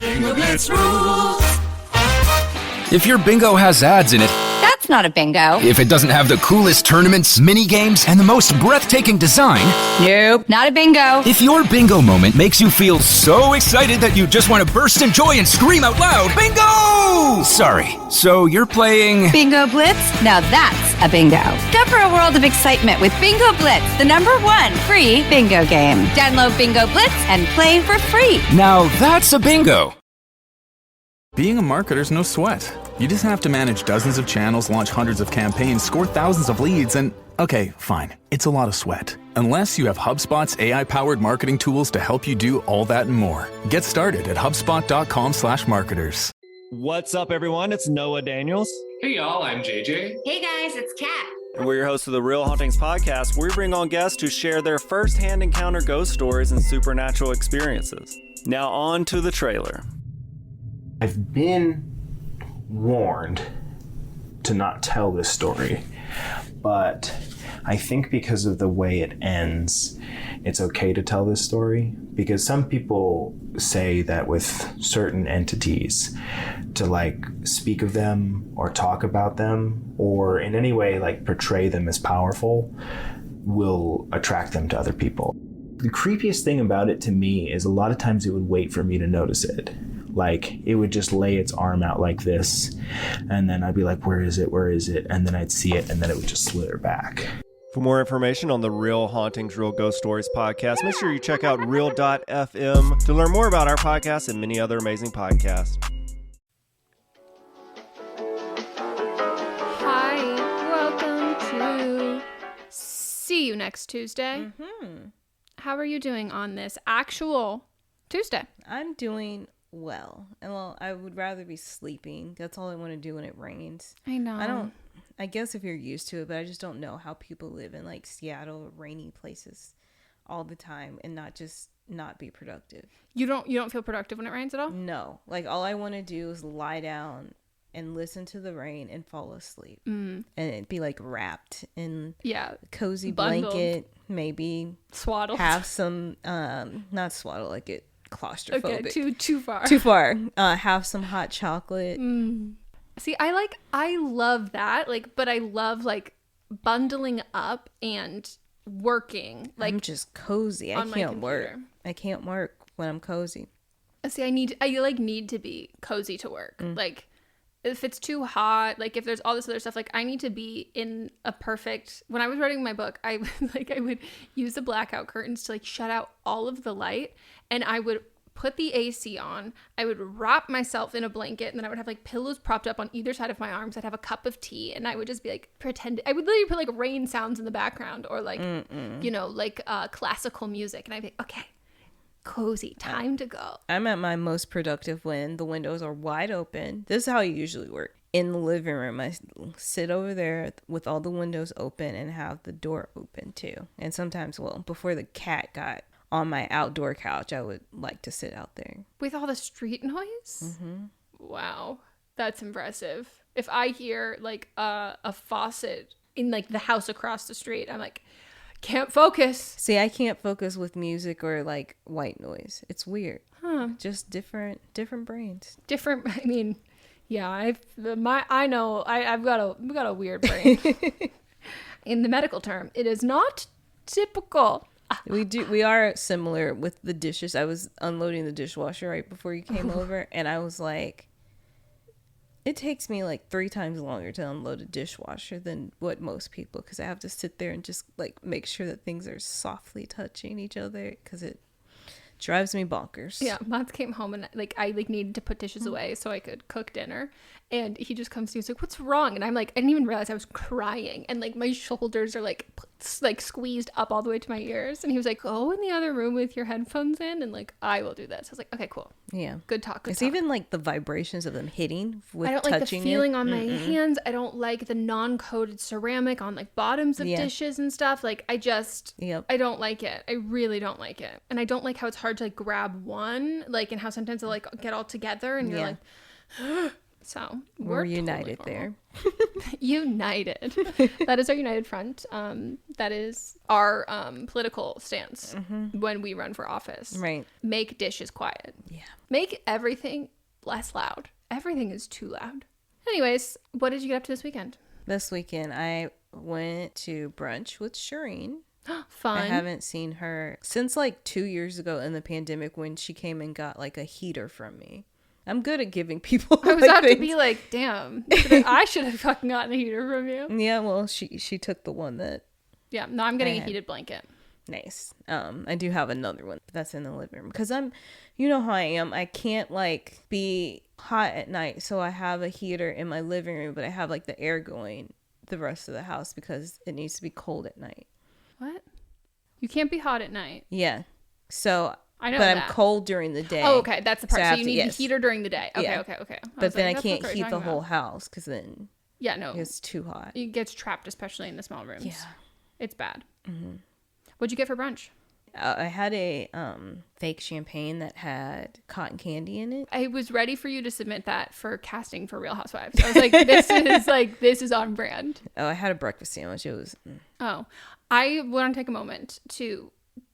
Bingo Blitz rules. If your bingo has ads in it, That's not a bingo. if it doesn't have the coolest tournaments, mini games, and the most breathtaking design, Nope, not a bingo. if your bingo moment makes you feel so excited that you just want to burst in joy and scream out loud, bingo! Sorry, so you're playing... Bingo Blitz? Now that's a bingo. Discover a world of excitement with Bingo Blitz, the #1 free bingo game. Download Bingo Blitz and play for free. Now that's a bingo. Being a marketer's no sweat. You just have to manage dozens of channels, launch hundreds of campaigns, score thousands of leads, and okay, fine, it's a lot of sweat. Unless you have HubSpot's AI-powered marketing tools to help you do all that and more. Get started at HubSpot.com/marketers. What's up, everyone? It's Noah Daniels. Hey y'all, I'm JJ. Hey guys, it's Kat. And we're your hosts of the Real Hauntings podcast, where we bring on guests to share their first-hand encounter ghost stories and supernatural experiences. Now on to the trailer. I've been warned to not tell this story, but I think because of the way it ends, it's okay to tell this story, because some people say that with certain entities, to like speak of them or talk about them or in any way like portray them as powerful will attract them to other people. The creepiest thing about it to me is a lot of times it would wait for me to notice it. Like, it would just lay its arm out like this, and then I'd be like, where is it? Where is it? And then I'd see it, and then it would just slither back. For more information on the Real Hauntings, Real Ghost Stories podcast, make sure you check out Real.fm to learn more about our podcast and many other amazing podcasts. Hi, welcome to See You Next Tuesday. How are you doing on this actual Tuesday? I'm doing well. And well, I would rather be sleeping. That's all I want to do when it rains. I know. I guess if you're used to it, but I just don't know how people live in like Seattle, rainy places all the time and not be productive. You don't feel productive when it rains at all? No. Like all I want to do is lie down and listen to the rain and fall asleep. And it'd be like wrapped in a cozy Bundled. blanket, maybe Swaddled. have some not swaddle, like it claustrophobic. Okay, too far. Too far. Have some hot chocolate. See, I love that, like, but I love like bundling up and working. Like, I'm just cozy. I on my can't work. computer. I can't work when I'm cozy. See, I need to be cozy to work. Like, if it's too hot, like if there's all this other stuff, like I need to be in a perfect. When I was writing my book, I would use the blackout curtains to like shut out all of the light, and I would put the AC on. I would wrap myself in a blanket, and then I would have like pillows propped up on either side of my arms. I'd have a cup of tea, and I would just be like pretend. I would literally put like rain sounds in the background, or like like classical music, and I'd be like, okay, cozy, time to go. I'm at my most productive when the windows are wide open. This is how I usually work. In the living room, I sit over there with all the windows open and have the door open too. And sometimes, before the cat got on my outdoor couch, I would like to sit out there. With all the street noise? Wow, that's impressive. If I hear like a faucet in like the house across the street, I'm like, can't focus. See, I can't focus with music or like white noise. It's weird. Just different brains. Different. I mean, yeah. I've got a weird brain. In the medical term, it is not typical. We are similar with the dishes. I was unloading the dishwasher right before you came over, and I was like, it takes me like 3 times longer to unload a dishwasher than what most people, because I have to sit there and just like make sure that things are softly touching each other, because it drives me bonkers. Yeah, Mats came home and I needed to put dishes away so I could cook dinner, and he just comes to me, he's like, what's wrong? And I'm like, I didn't even realize I was crying, and like my shoulders are like squeezed up all the way to my ears, and he was like, go in the other room with your headphones in, and like I will do this. I was like, okay, cool. Yeah, good talk. It's even like the vibrations of them hitting with I don't like the feeling on my hands. I don't like the non-coated ceramic on like bottoms of dishes and stuff. Like I don't like it. I really don't like it. And I don't like how it's hard to like grab one, like, and how sometimes they'll like get all together and you're like So We're totally united normal. there. United. That is our united front. That is our political stance when we run for office. Right. Make dishes quiet. Yeah. Make everything less loud. Everything is too loud. Anyways, what did you get up to this weekend? This weekend, I went to brunch with Shireen. Fun. I haven't seen her since like 2 years ago in the pandemic when she came and got like a heater from me. I'm good at giving people. I was like, about to things. be like, damn, I should have fucking gotten a heater from you. Yeah, well, she took the one that. Yeah, no, I'm getting I a had. heated blanket. Nice. I do have another one that's in the living room because you know how I am. I can't like be hot at night, so I have a heater in my living room, but I have like the air going the rest of the house because it needs to be cold at night. What? You can't be hot at night. Yeah. So, I know but that. I'm cold during the day. Oh, okay. That's the part. I So have you to- need yes. the heater during the day. Okay, Yeah. okay. But was then like, I that's can't what you're heat the talking whole about. house because then Yeah, no. it's too hot. It gets trapped, especially in the small rooms. Yeah. It's bad. What'd you get for brunch? I had a fake champagne that had cotton candy in it. I was ready for you to submit that for casting for Real Housewives. I was like, this is on brand. Oh, I had a breakfast sandwich. It was Oh, I want to take a moment to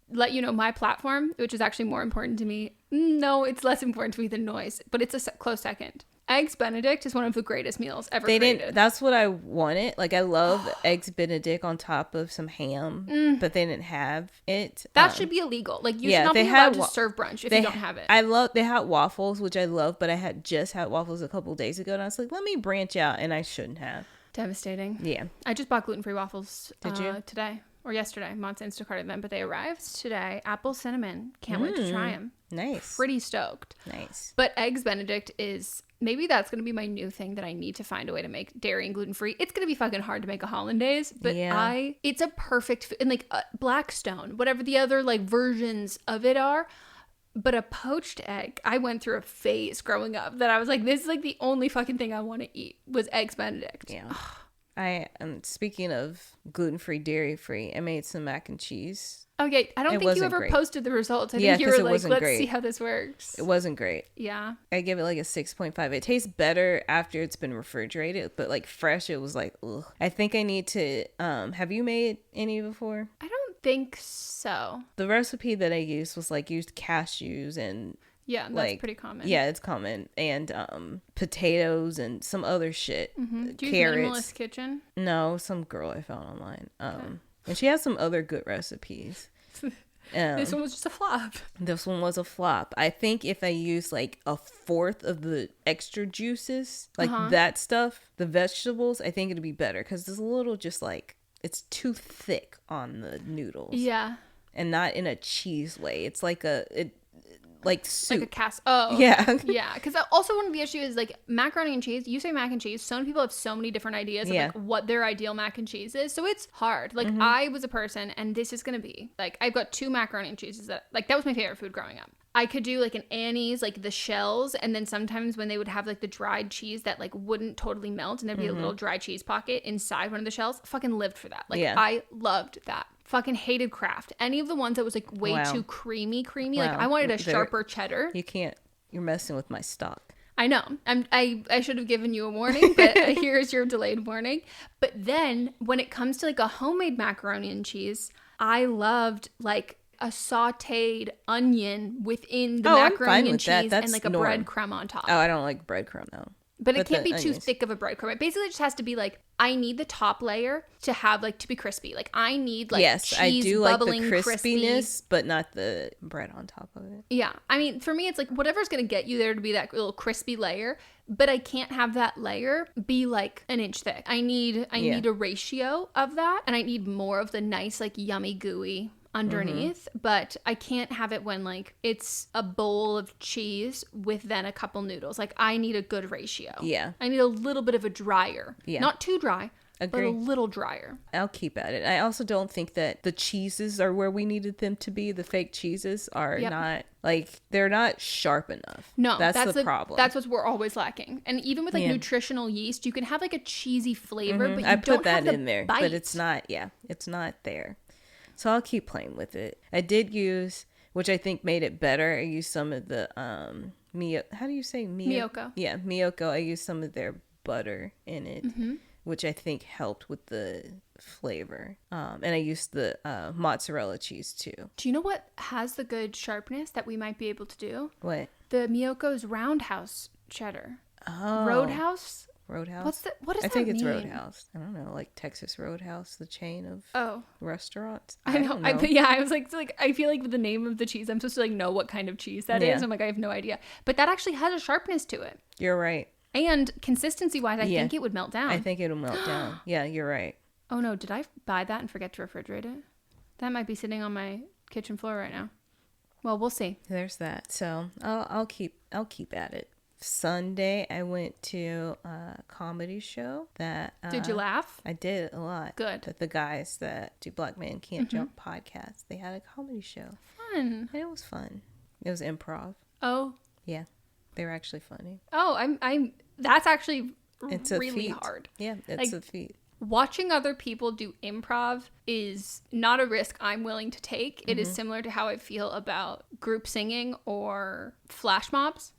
let you know my platform, which is actually more important to me. No, it's less important to me than noise, but it's a close second. Eggs Benedict is one of the greatest meals ever created. That's what I wanted. Like I love eggs Benedict on top of some ham, but they didn't have it. That should be illegal. Like you yeah, should not they be had allowed to serve brunch if they you don't have it. They had waffles, which I love, but I had just had waffles a couple days ago, and I was like, let me branch out, and I shouldn't have. Devastating. Yeah. I just bought gluten-free waffles. Did you? Today or yesterday? Mom's Instacarted them, but they arrived today. Apple cinnamon. Can't wait to try them. Nice. Pretty stoked. Nice. But Eggs Benedict is maybe that's going to be my new thing that I need to find a way to make dairy and gluten free. It's going to be fucking hard to make a hollandaise, but Yeah. it's a perfect and like Blackstone, whatever the other like versions of it are. But a poached egg, I went through a phase growing up that I was like, this is like the only fucking thing I want to eat was Eggs Benedict. Yeah. I am speaking of gluten free, dairy free. I made some mac and cheese. Okay, I don't It think you wasn't ever great. posted the results. I Yeah, think you 'cause were it like, wasn't let's great. see how this works. It wasn't great. Yeah. I give it like a 6.5. It tastes better after it's been refrigerated, but like fresh, it was like, ugh. I think I need to, have you made any before? I don't think so. The recipe that I used was like used cashews and Yeah, that's like pretty common. Yeah, it's common. And potatoes and some other shit. Do you use Carrots. Minimalist Kitchen? No, some girl I found online. And she has some other good recipes. This one was just a flop. This one was a flop. I think if I use like a fourth of the extra juices, like that stuff, the vegetables, I think it'd be better because it's a little just like it's too thick on the noodles. Yeah. And not in a cheese way. It's like like soup. Like a cast. Oh. Yeah. Yeah. Because also one of the issues is like macaroni and cheese. You say mac and cheese. So many people have so many different ideas of like what their ideal mac and cheese is. So it's hard. Like I was a person, and this is going to be like, I've got 2 macaroni and cheeses that like, that was my favorite food growing up. I could do like an Annie's, like the shells. And then sometimes when they would have like the dried cheese that like wouldn't totally melt and there'd be a little dry cheese pocket inside one of the shells, fucking lived for that. Like I loved that. Fucking hated Kraft. Any of the ones that was like way too creamy. Like I wanted a sharper cheddar. You're messing with my stock. I know. I should have given you a warning, but here's your delayed warning. But then when it comes to like a homemade macaroni and cheese, I loved like a sauteed onion within the I'm fine macaroni and with that. cheese That's and like a norm. breadcrumb on top. Oh, I don't like breadcrumb though. But it can't the be too onions. thick of a breadcrumb. It basically just has to be like, I need the top layer to have like to be crispy. Like I need like Yes, cheese I do like the bubbling crispiness, but not the bread on top of it. Yeah. I mean, for me, it's like whatever's going to get you there to be that little crispy layer, but I can't have that layer be like an inch thick. I need a ratio of that, and I need more of the nice, like yummy, gooey underneath, but I can't have it when like it's a bowl of cheese with then a couple noodles. Like I need a good ratio. Yeah. I need a little bit of a drier. Yeah. Not too dry, but Agree. a little drier. I'll keep at it. I also don't think that the cheeses are where we needed them to be. The fake cheeses are not like they're not sharp enough. No, that's the problem. That's what we're always lacking. And even with like nutritional yeast, you can have like a cheesy flavor, but you I don't put that have the in there, bite. but it's not. Yeah, it's not there. So I'll keep playing with it. I did use which I think made it better. I used some of the how do you say Miyoko. Yeah, Miyoko. I used some of their butter in it, which I think helped with the flavor. And I used the mozzarella cheese too. Do you know what has the good sharpness that we might be able to do? What? The Miyoko's Roundhouse cheddar. Oh, Roadhouse? Roadhouse. What does I think that it's mean? Roadhouse. I don't know, like Texas Roadhouse, the chain of restaurants. I know. don't know. I was like, I feel like with the name of the cheese, I'm supposed to like know what kind of cheese that is. I'm like, I have no idea. But that actually has a sharpness to it. You're right. And consistency wise, I think it would melt down. I think it'll melt down. Yeah, you're right. Oh no, did I buy that and forget to refrigerate it? That might be sitting on my kitchen floor right now. Well, we'll see. There's that. So I'll keep at it. Sunday, I went to a comedy show that. Did you laugh? I did a lot. Good. With the guys that do Black Man Can't Jump podcast. They had a comedy show. Fun. And it was fun. It was improv. Oh. Yeah, they were actually funny. Oh, I'm. That's actually It's a really feat. hard. Yeah, it's Like, a feat. Watching other people do improv is not a risk I'm willing to take. It is similar to how I feel about group singing or flash mobs.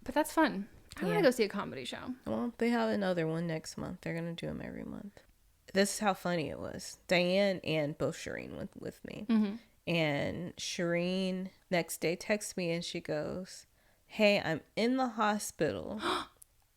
But that's fun. I want to go see a comedy show. Well, they have another one next month. They're going to do them every month. This is how funny it was. Diane and both Shireen went with me. And Shireen next day texts me and she goes, "Hey, I'm in the hospital.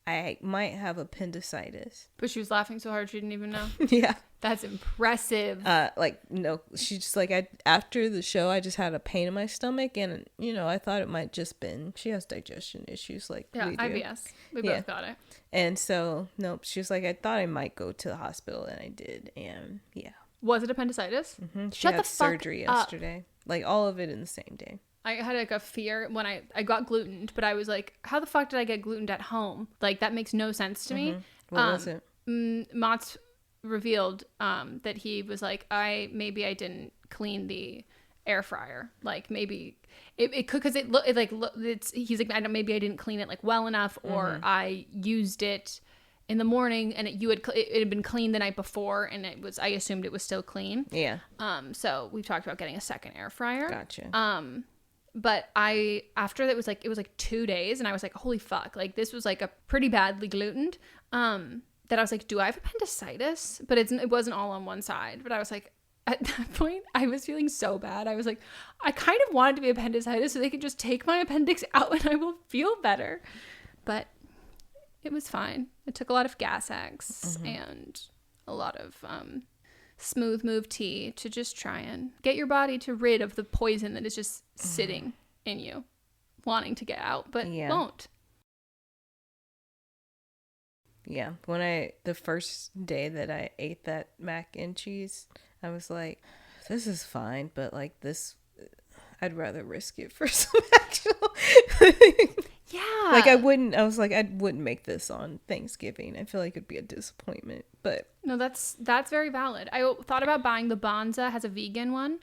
I might have appendicitis." But she was laughing so hard she didn't even know. Yeah. That's impressive. No, she just like, after the show, I just had a pain in my stomach and, I thought it might just been, she has digestion issues like Yeah, we do. IBS. We both got it. And so, nope, she was like, I thought I might go to the hospital and I did. And yeah. Was it appendicitis? She Shut had the fuck surgery up. yesterday. Like all of it in the same day. I had like a fear when I got glutened, but I was like, how the fuck did I get glutened at home? Like that makes no sense to me. What was it? Mott's revealed that he was like, I didn't clean the air fryer. Like maybe it could, because he's like, maybe I didn't clean it like well enough, or I used it in the morning and it had been cleaned the night before and I assumed it was still clean. Yeah. So we've talked about getting a second air fryer. Gotcha. But after that it was like 2 days and I was like, holy fuck, like this was like a pretty badly glutened, that I was like, do I have appendicitis? But it wasn't all on one side. But I was like, at that point, I was feeling so bad. I was like, I kind of wanted to be appendicitis so they could just take my appendix out and I will feel better. But it was fine. It took a lot of Gas X and a lot of smooth move tea to just try and get your body to rid of the poison that is just sitting in you, wanting to get out, but won't. Yeah. The first day that I ate that mac and cheese, I was like, this is fine, but like this, I'd rather risk it for some actual. Yeah. Like I wouldn't make this on Thanksgiving. I feel like it'd be a disappointment, but. No, that's very valid. I thought about buying the Bonza, has a vegan one,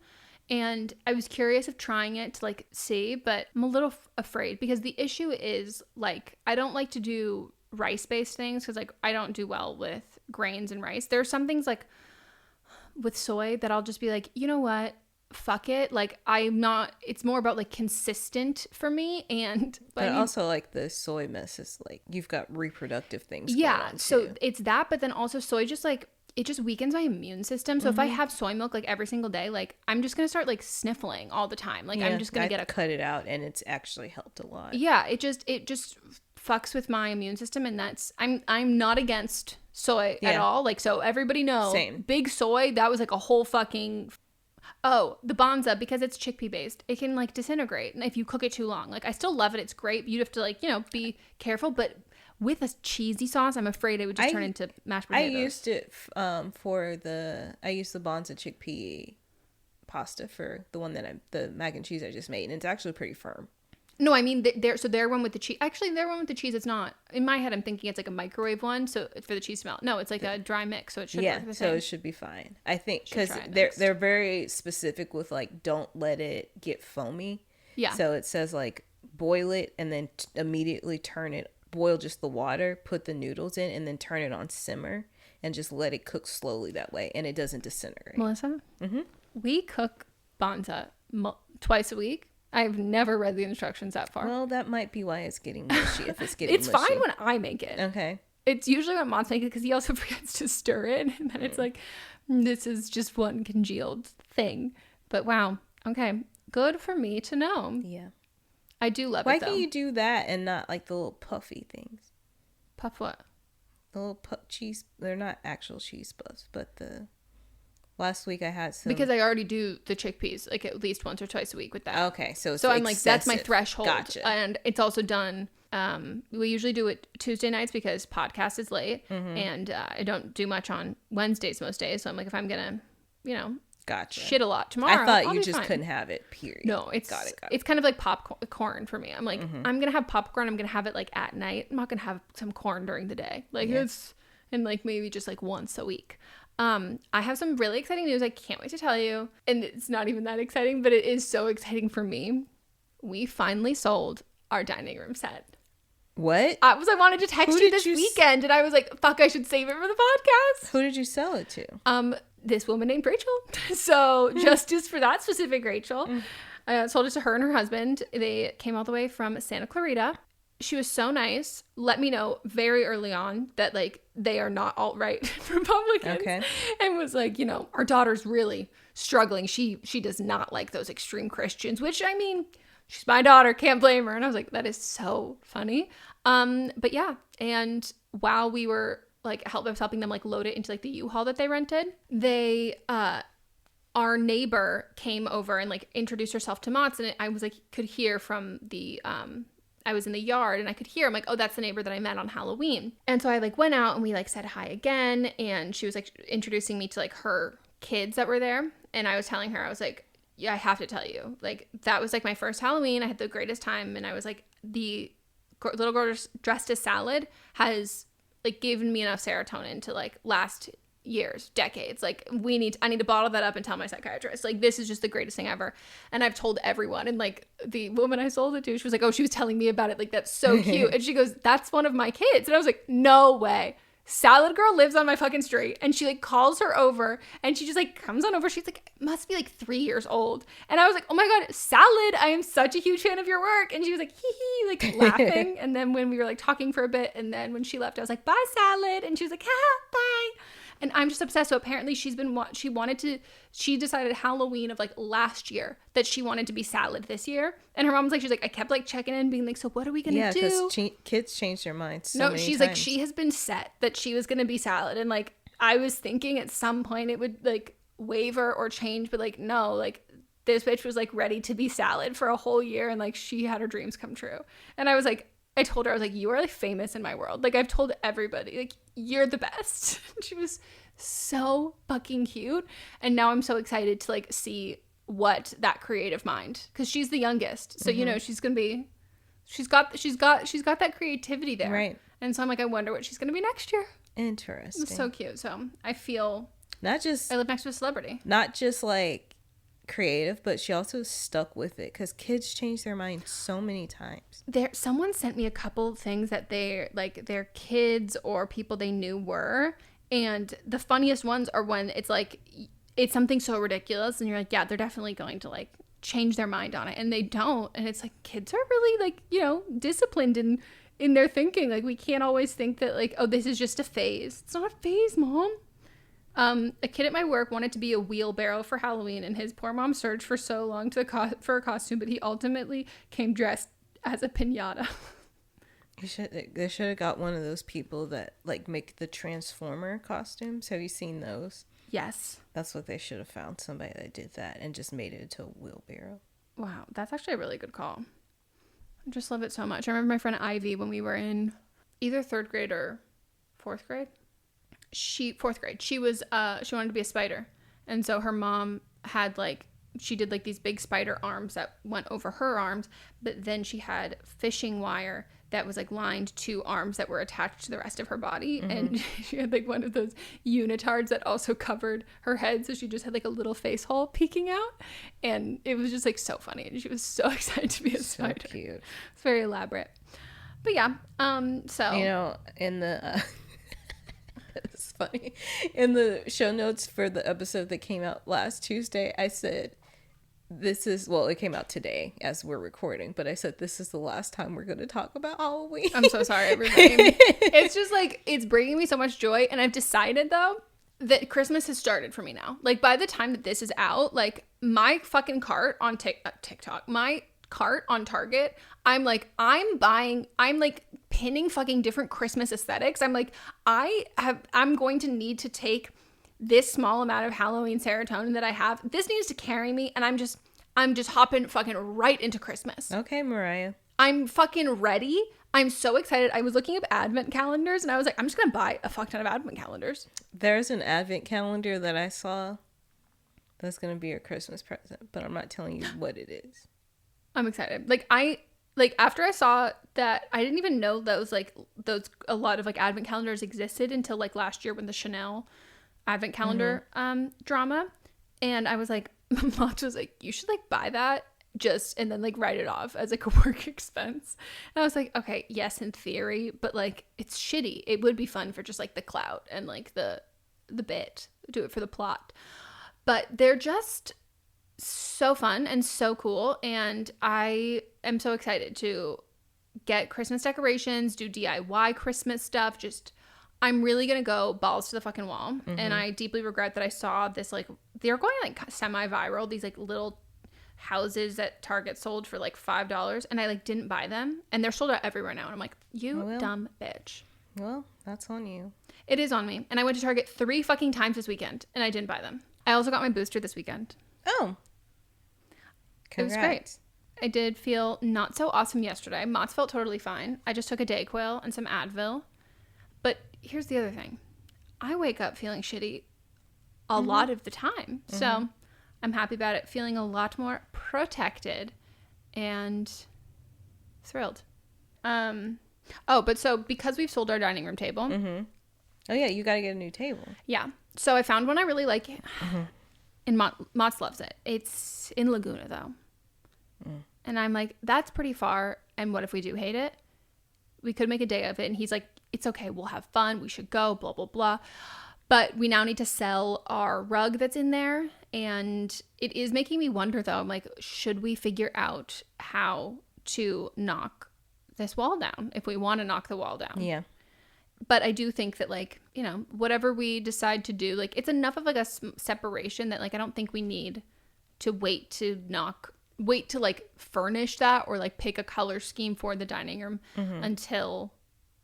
and I was curious of trying it to like see, but I'm a little afraid because the issue is like, I don't like to do rice-based things because like I don't do well with grains and rice. There are some things like with soy that I'll just be like, you know what, fuck it, like I'm not, it's more about like consistent for me. And but also like the soy mess is like you've got reproductive things going on so too. It's that, but then also soy just like it just weakens my immune system. So if I have soy milk like every single day, like I'm just gonna start like sniffling all the time. Like I'm just gonna cut it out, and it's actually helped a lot. Yeah, it just fucks with my immune system, and that's I'm not against soy at all. Like, so everybody know, big soy, that was like a whole fucking. Oh, the Bonza, because it's chickpea based, it can like disintegrate, and if you cook it too long, like I still love it, it's great. You have to like be careful, but with a cheesy sauce, I'm afraid it would just turn into mashed potatoes. I used it I used the Bonza chickpea pasta for the one the mac and cheese I just made, and it's actually pretty firm. No, I mean their one with the cheese. Actually, their one with the cheese, it's not. In my head, I'm thinking it's like a microwave one, so for the cheese smell. No, it's like a dry mix, so it should work the same. So it should be fine. I think because they're very specific with like don't let it get foamy. Yeah. So it says like boil it and then immediately boil just the water, put the noodles in, and then turn it on simmer and just let it cook slowly that way, and it doesn't disintegrate. Melissa, we cook Bonza twice a week. I've never read the instructions that far. Well, that might be why it's getting mushy. If it's getting It's mushy. fine when I make it. Okay. It's usually when Mott's making it because he also forgets to stir it. And then it's like, this is just one congealed thing. But wow. Okay. Good for me to know. Yeah. I do love Why it, though. can't you do that and not like the little puffy things? Puff what? The little cheese. They're not actual cheese puffs, but the last week I had some. Because I already do the chickpeas like at least once or twice a week with that. Okay, so it's I'm like, that's my excessive. threshold. Gotcha. And it's also done. We usually do it Tuesday nights because podcast is late, Mm-hmm. and I don't do much on Wednesdays most days. So I'm like, if I'm gonna, Gotcha. shit a lot tomorrow, I thought I'll you be just fine. couldn't have it. Period. No, it's got it. It's kind of like popcorn for me. I'm like, Mm-hmm. I'm gonna have popcorn. I'm gonna have it like at night. I'm not gonna have some corn during the day. Like it's and like maybe just like once a week. I have some really exciting news. I can't wait to tell you. And it's not even that exciting, but it is so exciting for me. We finally sold our dining room set. What? I wanted to text Who you did this you weekend, and I was like, fuck, I should save it for the podcast. Who did you sell it to? This woman named Rachel. So justice for that specific Rachel. I sold it to her and her husband. They came all the way from Santa Clarita. She was so nice. Let me know very early on that like they are not alt-right Republicans. Okay. And was like, our daughter's really struggling. She does not like those extreme Christians, which I mean, she's my daughter, can't blame her. And I was like, that is so funny. But yeah, and while we were like helping them like load it into like the U-Haul that they rented, they our neighbor came over and like introduced herself to Mott's, and I was like could hear from the I was in the yard and I could hear, I'm like, oh, that's the neighbor that I met on Halloween. And so I like went out and we like said hi again, and she was like introducing me to like her kids that were there, and I was telling her, I was like, yeah, I have to tell you, like that was like my first Halloween. I had the greatest time, and I was like, the little girl dressed as Salad has like given me enough serotonin to like last years, decades. Like I need to bottle that up and tell my psychiatrist, like this is just the greatest thing ever. And I've told everyone, and like the woman I sold it to, she was like, oh, she was telling me about it, like that's so cute. And she goes, that's one of my kids. And I was like, no way. Salad Girl lives on my fucking street. And she like calls her over, and she just like comes on over. She's like, must be like 3 years old. And I was like, oh my God, Salad, I am such a huge fan of your work. And she was like, hee hee, like laughing. And then when we were like talking for a bit, and then when she left, I was like, bye, Salad. And she was like, ha, bye. And I'm just obsessed. So apparently she decided Halloween of like last year that she wanted to be Salad this year. And her mom was like, she's like, I kept like checking in, being like, so what are we going to do? Yeah, because kids change their minds so many she's times. like, she has been set that she was going to be Salad. And like, I was thinking at some point it would like waver or change, but like, no, like this bitch was like ready to be Salad for a whole year. And like, she had her dreams come true. And I was like, I told her, I was like, you are like famous in my world. Like I've told everybody, like you're the best. She was so fucking cute. And now I'm so excited to like see what that creative mind, because she's the youngest. So, she's going to be, she's got that creativity there. Right. And so I'm like, I wonder what she's going to be next year. Interesting. It's so cute. So I feel I live next to a celebrity. Not just like creative, but she also stuck with it, because kids change their mind so many times. Someone sent me a couple things that their kids or people they knew were, and the funniest ones are when it's like it's something so ridiculous and you're like, yeah, they're definitely going to like change their mind on it, and they don't. And it's like, kids are really like, disciplined in their thinking. Like we can't always think that like, oh, this is just a phase. It's not a phase, Mom. A kid at my work wanted to be a wheelbarrow for Halloween, and his poor mom searched for so long for a costume, but he ultimately came dressed as a piñata. They should have got one of those people that like make the Transformer costumes. Have you seen those? Yes. That's what they should have found, somebody that did that and just made it into a wheelbarrow. Wow, that's actually a really good call. I just love it so much. I remember my friend Ivy, when we were in either 3rd grade or 4th grade. 4th grade. She wanted to be a spider. And so her mom had she did like these big spider arms that went over her arms, but then she had fishing wire that was like lined to arms that were attached to the rest of her body. Mm-hmm. And she had like one of those unitards that also covered her head. So she just had like a little face hole peeking out. And it was just like so funny. And she was so excited to be a spider. So cute. It's very elaborate. But yeah, so. In the... it's funny. In the show notes for the episode that came out last Tuesday, I said it came out today as we're recording, but I said this is the last time we're going to talk about Halloween. I'm so sorry, everybody. It's just like, it's bringing me so much joy. And I've decided, though, that Christmas has started for me now. Like, by the time that this is out, like, my fucking cart on TikTok, my cart on Target, I'm pinning fucking different Christmas aesthetics. I'm like, I'm going to need to take this small amount of Halloween serotonin that I have. This needs to carry me, and I'm just hopping fucking right into Christmas. Okay, Mariah. I'm fucking ready. I'm so excited. I was looking up advent calendars, and I was like, I'm just gonna buy a fuck ton of advent calendars. There's an advent calendar that I saw that's gonna be your Christmas present, but I'm not telling you what it is. I'm excited. After I saw that, I didn't even know those a lot of like advent calendars existed until like last year when the Chanel advent calendar drama, and I was like, Mom was like, you should like buy that and then like write it off as like a work expense. And I was like, okay, yes, in theory, but like it's shitty. It would be fun for just like the clout and like the bit, do it for the plot, but they're just so fun and so cool, and I am so excited to get Christmas decorations, do DIY Christmas stuff. I'm really gonna go balls to the fucking wall. And I deeply regret that I saw this, like, they're going like semi-viral, these like little houses that Target sold for like $5, and I like didn't buy them, and they're sold out everywhere now, and I'm like, dumb bitch. Well, that's on you. It is on me. And I went to Target 3 fucking times this weekend, and I didn't buy them. I also got my booster this weekend. Oh, congrats. It was great. I did feel not so awesome yesterday. Mott's felt totally fine. I just took a Dayquil and some Advil. But here's the other thing. I wake up feeling shitty a lot of the time. So I'm happy about it. Feeling a lot more protected and thrilled. But so because we've sold our dining room table. Oh, yeah, you got to get a new table. Yeah. So I found one I really like. And Mott's loves it. It's in Laguna, though. And I'm like, that's pretty far. And what if we do hate it? We could make a day of it. And he's like, it's okay. We'll have fun. We should go, blah, blah, blah. But we now need to sell our rug that's in there. And it is making me wonder, though. I'm like, should we figure out how to knock this wall down if we want to knock the wall down? Yeah. But I do think that, like, you know, whatever we decide to do, like, it's enough of like a separation that, like, I don't think we need to wait to like furnish that or like pick a color scheme for the dining room until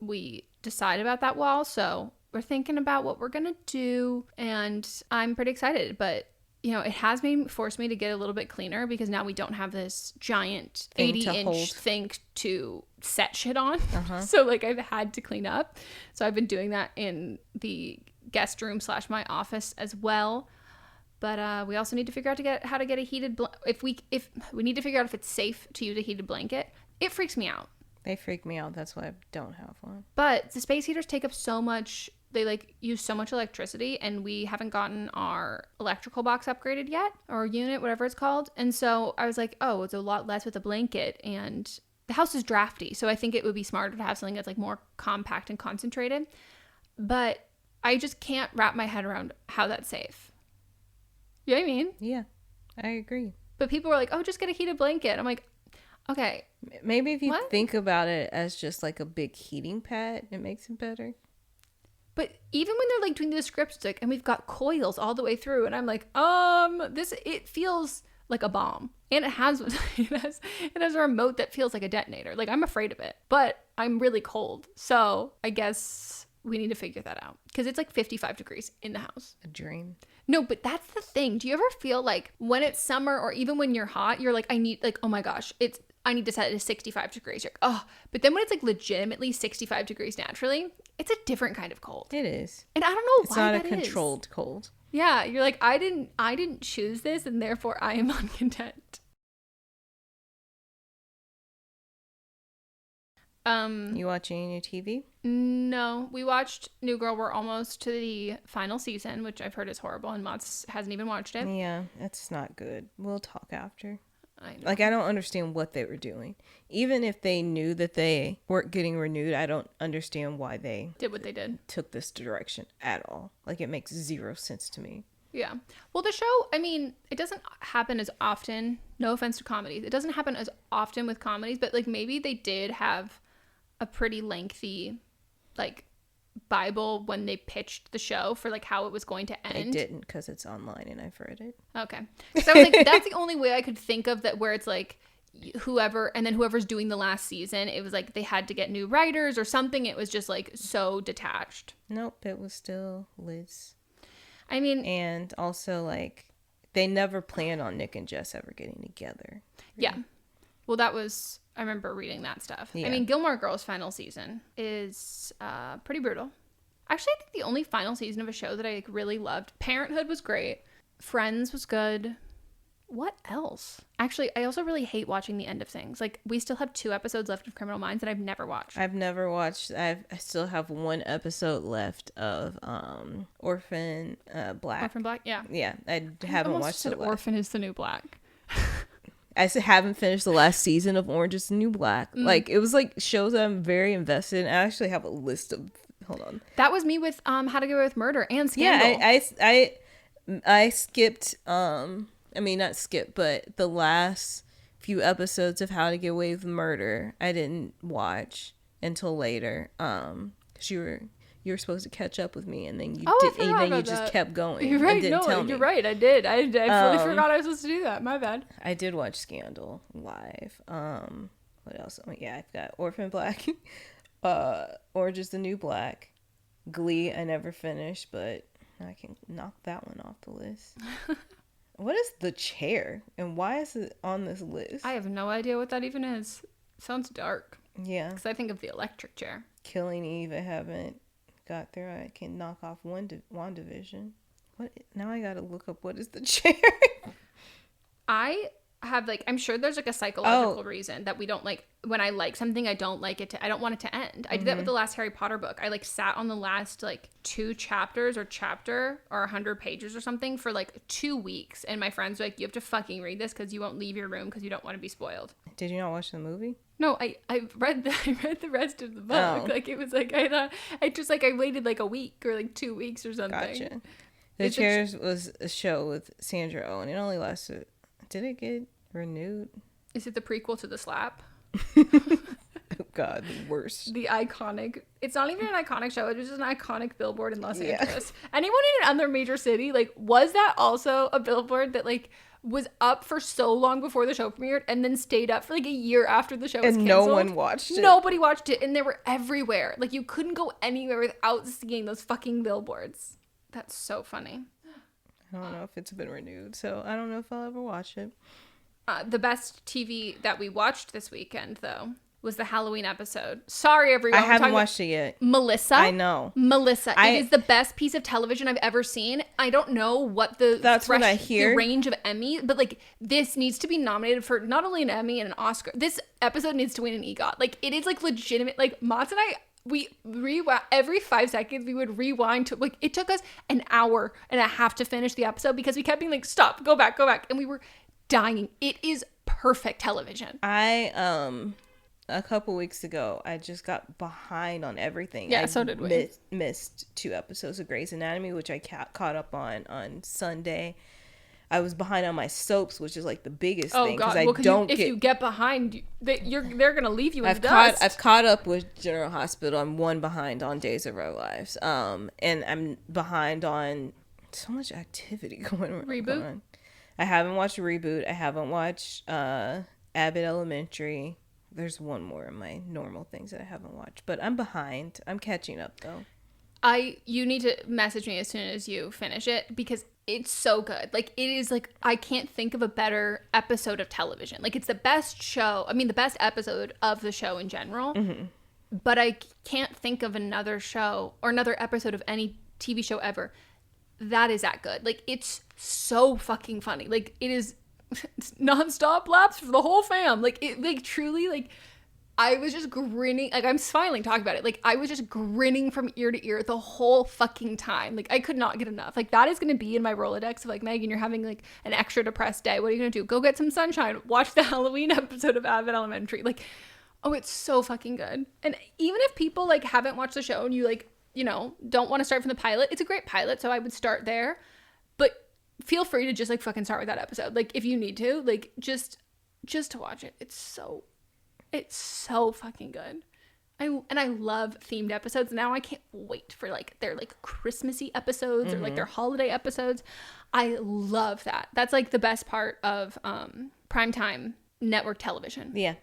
we decide about that wall. So we're thinking about what we're gonna do, and I'm pretty excited. But you know, it has forced me to get a little bit cleaner because now we don't have this giant 80-inch thing to set shit on. So like I've had to clean up. So I've been doing that in the guest room / my office as well. But we also need to figure out how to get a heated if we need to figure out if it's safe to use a heated blanket. It freaks me out. They freak me out. That's why I don't have one. But the space heaters take up so much. They like use so much electricity, and we haven't gotten our electrical box upgraded yet, or unit, whatever it's called. And so I was like, oh, it's a lot less with a blanket, and the house is drafty. So I think it would be smarter to have something that's like more compact and concentrated. But I just can't wrap my head around how that's safe. You know what I mean? Yeah, I agree. But people were like, oh, just get a heated blanket. I'm like, okay. Maybe if you think about it as just like a big heating pad, it makes it better. But even when they're like doing the script stick and we've got coils all the way through, and I'm like, it feels like a bomb. And it has a remote that feels like a detonator. Like, I'm afraid of it, but I'm really cold. So I guess we need to figure that out because it's like 55 degrees in the house. A dream. No, but that's the thing. Do you ever feel like when it's summer or even when you're hot, you're like, oh my gosh, I need to set it to 65 degrees. You're like, oh, but then when it's like legitimately 65 degrees naturally, it's a different kind of cold. It is. And I don't know it's why not a controlled cold. Yeah, you're like, I didn't choose this, and therefore I am uncontent. You watching any new TV? No, we watched New Girl. We're almost to the final season, which I've heard is horrible, and Mott's hasn't even watched it. Yeah, it's not good. We'll talk after. I know. Like, I don't understand what they were doing. Even if they knew that they weren't getting renewed, I don't understand why they did what they did. Took this direction at all. Like, it makes zero sense to me. Yeah. Well, the show, I mean, it doesn't happen as often. No offense to comedies. It doesn't happen as often with comedies, but like maybe they did have a pretty lengthy like Bible when they pitched the show for like how it was going to end. I didn't because it's online and I've read it. Okay. So I was like, that's the only way I could think of that where it's like whoever's doing the last season, it was like they had to get new writers or something. It was just like so detached. Nope, it was still Liz. I mean, and also like they never planned on Nick and Jess ever getting together. Yeah. Well, I remember reading that stuff. Yeah. I mean, Gilmore Girls' final season is pretty brutal. Actually, I think the only final season of a show that I like really loved, Parenthood was great. Friends was good. What else? Actually, I also really hate watching the end of things. Like, we still have 2 episodes left of Criminal Minds that I've never watched. I still have 1 episode left of Orphan Black. Orphan Black, yeah. Yeah, I haven't watched it. Orphan is the New Black. I haven't finished the last season of Orange is the New Black. Like, it was like shows that I'm very invested in. I actually have a list of. Hold on. That was me with How to Get Away with Murder and Scandal. Yeah, I skipped. I mean, not skip, but the last few episodes of How to Get Away with Murder, I didn't watch until later. Because you were supposed to catch up with me, and then you just kept going. You're right. You're right. I did. I fully forgot I was supposed to do that. My bad. I did watch Scandal live. What else? Oh, yeah, I've got Orphan Black, Orange is the New Black, Glee. I never finished, but I can knock that one off the list. What is The Chair, and why is it on this list? I have no idea what that even is. Sounds dark. Yeah. Because I think of The Electric Chair. Killing Eve, I haven't got there. I can knock off WandaVision. What? Now I gotta look up what is The Chair. I have I'm sure there's a psychological reason that we don't when I like something, I don't like it I don't want it to end. I did that with the last Harry Potter book. I sat on the last 2 chapters or 100 pages or something for 2 weeks, and my friends were like, you have to fucking read this because you won't leave your room because you don't want to be spoiled. Did you not watch the movie? No, I read the rest of the book. It was I thought I waited a week or 2 weeks or something. Gotcha. The Chairs was a show with Sandra Oh, and it only lasted. Did it get renewed? Is it the prequel to The Slap? Oh God, the worst. The iconic. It's not even an iconic show. It was just an iconic billboard in Los Angeles. Anyone in another major city, was that also a billboard that was up for so long before the show premiered and then stayed up for a year after the show was canceled? And no one watched it. Nobody watched it, and they were everywhere. You couldn't go anywhere without seeing those fucking billboards. That's so funny. I don't know if it's been renewed, so I don't know if I'll ever watch it. The best TV that we watched this weekend, though, was the Halloween episode. Sorry, everyone. I haven't watched it yet. Melissa. I know. Melissa. It is the best piece of television I've ever seen. I don't know what what I hear. The range of Emmy, but this needs to be nominated for not only an Emmy and an Oscar. This episode needs to win an EGOT. It is legitimate. Mott's and I, we rewind every 5 seconds. We would rewind to it took us an hour and a half to finish the episode because we kept being stop, go back, and we were dying. It is perfect television. A couple weeks ago, I just got behind on everything. Yeah, so did we. Missed 2 episodes of Grey's Anatomy, which I caught up on Sunday. I was behind on my soaps, which is the biggest thing because if you get behind, they're gonna leave you in the dust. I've caught up with General Hospital. I'm 1 behind on Days of Our Lives, and I'm behind on so much activity going on. Reboot. I haven't watched Reboot. I haven't watched Abbott Elementary. There's 1 more of my normal things that I haven't watched, but I'm behind. I'm catching up though. You need to message me as soon as you finish it because it's so good. It is I can't think of a better episode of television. It's the best show. I mean, the best episode of the show in general. Mm-hmm. But I can't think of another show or another episode of any TV show ever that is that good. It's so fucking funny. It is nonstop laughs for the whole fam. Truly, I was just grinning. I'm smiling talking about it. I was just grinning from ear to ear the whole fucking time. I could not get enough. That is going to be in my Rolodex of Megan, you're having an extra depressed day. What are you going to do? Go get some sunshine. Watch the Halloween episode of Abbott Elementary. Oh, it's so fucking good. And even if people haven't watched the show and you don't want to start from the pilot, it's a great pilot. So I would start there. But feel free to just like fucking start with that episode. Like if you need to, like just to watch it. It's so fucking good. I love themed episodes. Now I can't wait for like their like Christmassy episodes or like their holiday episodes. I love that. That's like the best part of primetime network television. Yeah.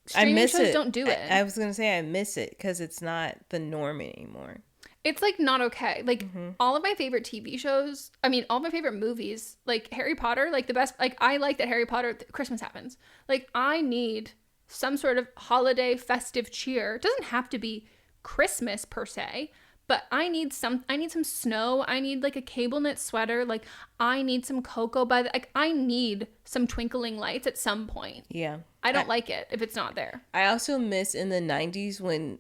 Streaming I miss shows it. don't do it. I was going to say I miss it because it's not the norm anymore. It's like not okay. Like all of my favorite TV shows, I mean, all my favorite movies, like Harry Potter, like the best, like I like that Harry Potter, Christmas happens. Like I need some sort of holiday festive cheer. It doesn't have to be Christmas per se, but I need some snow. I need like a cable knit sweater. Like I need some cocoa like I need some twinkling lights at some point. Yeah. I don't like it if it's not there. I also miss in the 90s when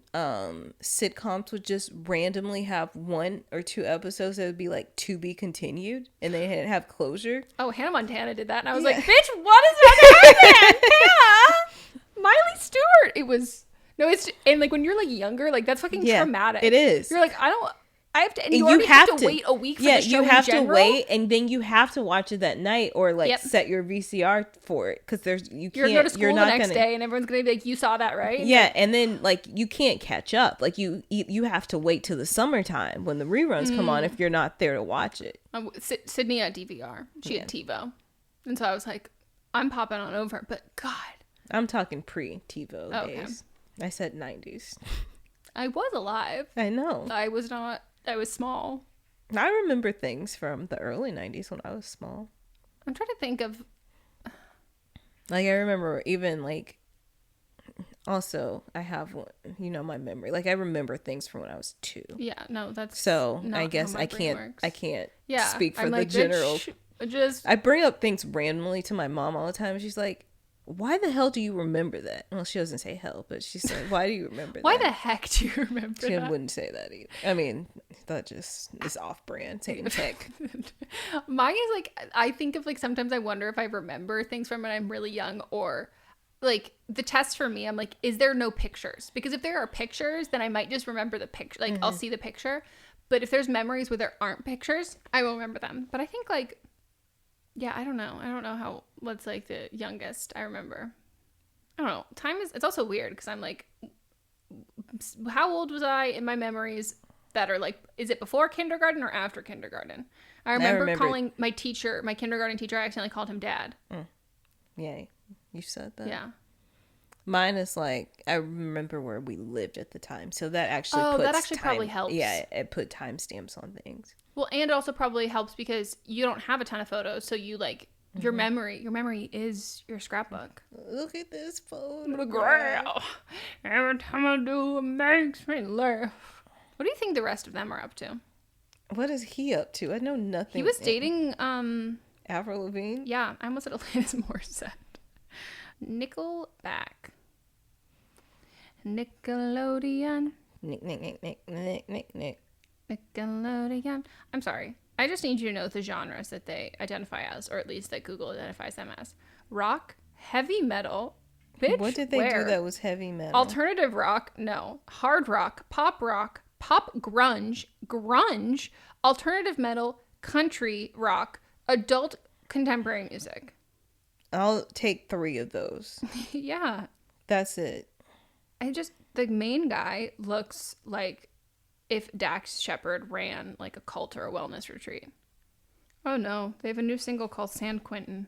sitcoms would just randomly have 1 or 2 episodes that would be like to be continued and they didn't have closure. Oh, Hannah Montana did that. And I was like, bitch, what is that happening? Hannah! Miley Stewart. It was, no, it's, and like when you're like younger, like that's fucking traumatic. It is. You're like, I have to, and you already have to wait a week for the show you have in general. to wait, and then you have to watch it that night or like set your VCR for it because you're going to go to school the next day and everyone's going to be like, you saw that, right? Yeah, and then like you can't catch up. Like you have to wait till the summertime when the reruns come on if you're not there to watch it. Sydney had DVR. She had TiVo. And so I was like, I'm popping on over. But God. I'm talking pre-TiVo days. I said 90s. I was alive. I know. I was not. I was small. I remember things from the early 90s when I was small. I'm trying to think of... Like, I remember even, like... Also, I have, my memory. Like, I remember things from when I was 2. Yeah, no, that's So, not I guess how my I brain can't... works. I can't Yeah, speak for I'm the like, general... Just... I bring up things randomly to my mom all the time. She's like, why the hell do you remember that? Well, she doesn't say hell, but she's like, why do you remember that? Why the heck do you remember She that? wouldn't say that either. I mean, that just is off-brand, saying heck. Mine is like, I think of like, sometimes I wonder if I remember things from when I'm really young or like the test for me, I'm like, is there no pictures? Because if there are pictures, then I might just remember the picture. Like I'll see the picture. But if there's memories where there aren't pictures, I will remember them. But I think like, yeah, I don't know. I don't know what's like the youngest I remember. I don't know. It's also weird because I'm like, how old was I in my memories that are like, is it before kindergarten or after kindergarten? I remember calling my kindergarten teacher, I accidentally called him dad. Yeah, you said that. Yeah. Mine is like, I remember where we lived at the time. So that actually probably helps. Yeah, it put timestamps on things. Well, and it also probably helps because you don't have a ton of photos, so you like your memory is your scrapbook. Look at this photo. Every time I do, it makes me laugh. What do you think the rest of them are up to? What is he up to? I know nothing. He was dating Avril Lavigne. Yeah, I almost said Alanis Morissette. Nickelback. Nickelodeon. Nick. Nickelodeon. I'm sorry. I just need you to know the genres that they identify as, or at least that Google identifies them as. Rock, heavy metal. Bitch, what did they do that was heavy metal? Alternative rock, no. Hard rock, pop grunge, alternative metal, country rock, adult contemporary music. I'll take 3 of those. Yeah. That's it. The main guy looks like if Dax Shepard ran like a cult or a wellness retreat. Oh no, they have a new single called San Quentin.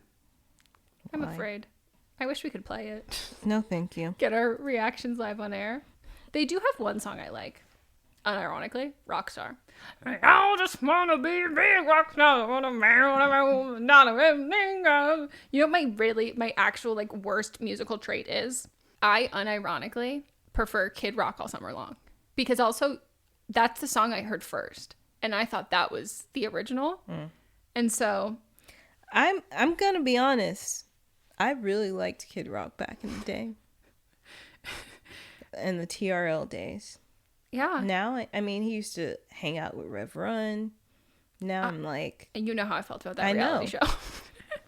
I'm afraid. I wish we could play it. No, thank you. Get our reactions live on air. They do have one song I like. Unironically, Rockstar. I just wanna be a big rock star. You know what my actual like worst musical trait is? I unironically prefer Kid Rock All Summer Long. Because also that's the song I heard first. And I thought that was the original. And so I'm gonna be honest. I really liked Kid Rock back in the day. In the TRL days. Yeah. Now, I mean, he used to hang out with Rev Run. Now I'm like... And you know how I felt about that reality show.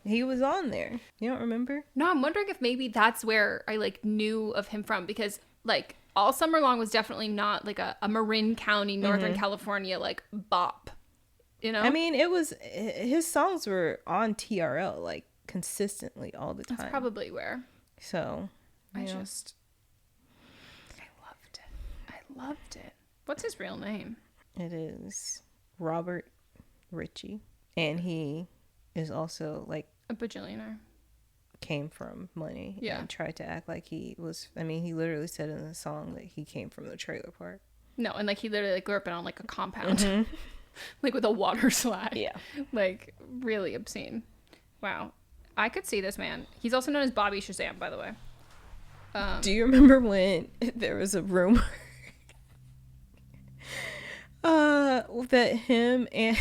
He was on there. You don't remember? No, I'm wondering if maybe that's where I like knew of him from. Because like All Summer Long was definitely not like a Marin County, Northern California like bop. You know? I mean, his songs were on TRL like consistently all the time. That's probably where. So, I loved it. I loved it. What's his real name? It is Robert Ritchie. And he is also like a bajillionaire. Came from money. Yeah. And tried to act like he was. I mean, he literally said in the song that he came from the trailer park. No, and like he literally like, grew up on like a compound. Like with a water slide. Yeah. Like really obscene. Wow. I could see this man. He's also known as Bobby Shazam, by the way. Do you remember when there was a rumor that him and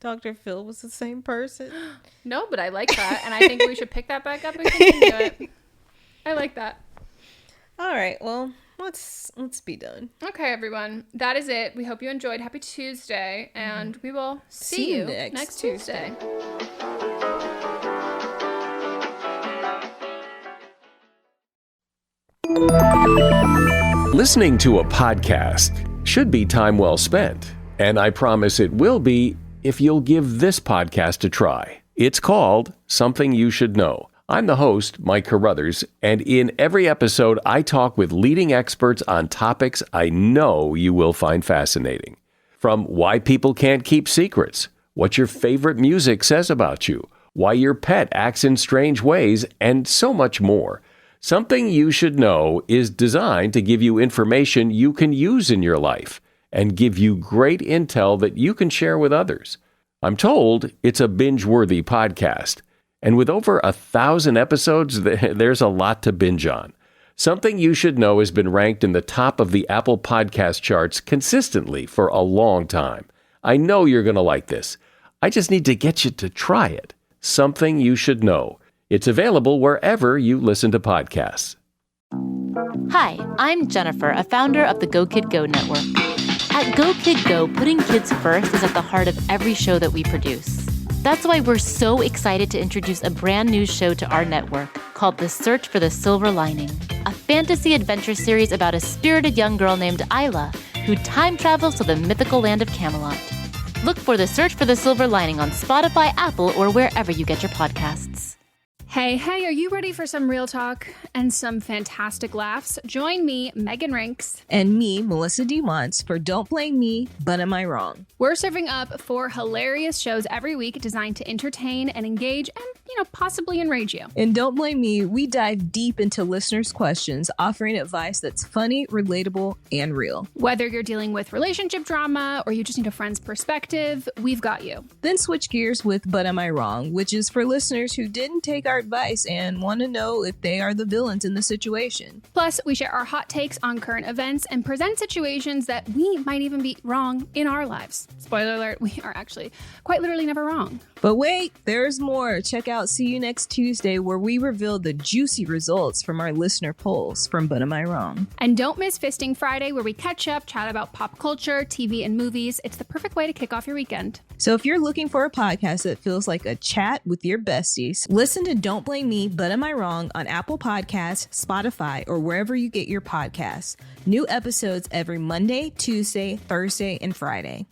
Dr. Phil was the same person? No, but I like that, and I think we should pick that back up and continue it. I like that. All right, well, let's be done. Okay, everyone, that is it. We hope you enjoyed. Happy Tuesday, and we will see you next Tuesday. Listening to a podcast should be time well spent, and I promise it will be if you'll give this podcast a try. It's called Something You Should Know. I'm the host, Mike Carruthers, and in every episode, I talk with leading experts on topics I know you will find fascinating. From why people can't keep secrets, what your favorite music says about you, why your pet acts in strange ways, and so much more. Something You Should Know is designed to give you information you can use in your life and give you great intel that you can share with others. I'm told it's a binge-worthy podcast. And with over 1,000 episodes, there's a lot to binge on. Something You Should Know has been ranked in the top of the Apple Podcast charts consistently for a long time. I know you're going to like this. I just need to get you to try it. Something You Should Know. It's available wherever you listen to podcasts. Hi, I'm Jennifer, a founder of the Go Kid Go network. At Go Kid Go, putting kids first is at the heart of every show that we produce. That's why we're so excited to introduce a brand new show to our network called The Search for the Silver Lining, a fantasy adventure series about a spirited young girl named Isla who time travels to the mythical land of Camelot. Look for The Search for the Silver Lining on Spotify, Apple, or wherever you get your podcasts. Hey, are you ready for some real talk and some fantastic laughs? Join me, Megan Rinks. And me, Melissa DeMonts, for Don't Blame Me, But Am I Wrong? We're serving up 4 hilarious shows every week designed to entertain and engage and, possibly enrage you. And Don't Blame Me, we dive deep into listeners' questions, offering advice that's funny, relatable, and real. Whether you're dealing with relationship drama or you just need a friend's perspective, we've got you. Then switch gears with But Am I Wrong, which is for listeners who didn't take our advice and want to know if they are the villains in the situation. Plus, we share our hot takes on current events and present situations that we might even be wrong in our lives. Spoiler alert, we are actually quite literally never wrong. But wait, there's more. Check out See You Next Tuesday, where we reveal the juicy results from our listener polls from But Am I Wrong? And don't miss Fisting Friday, where we catch up, chat about pop culture, TV, and movies. It's the perfect way to kick off your weekend. So if you're looking for a podcast that feels like a chat with your besties, listen to Don't Blame Me, But Am I Wrong on Apple Podcasts, Spotify, or wherever you get your podcasts. New episodes every Monday, Tuesday, Thursday, and Friday.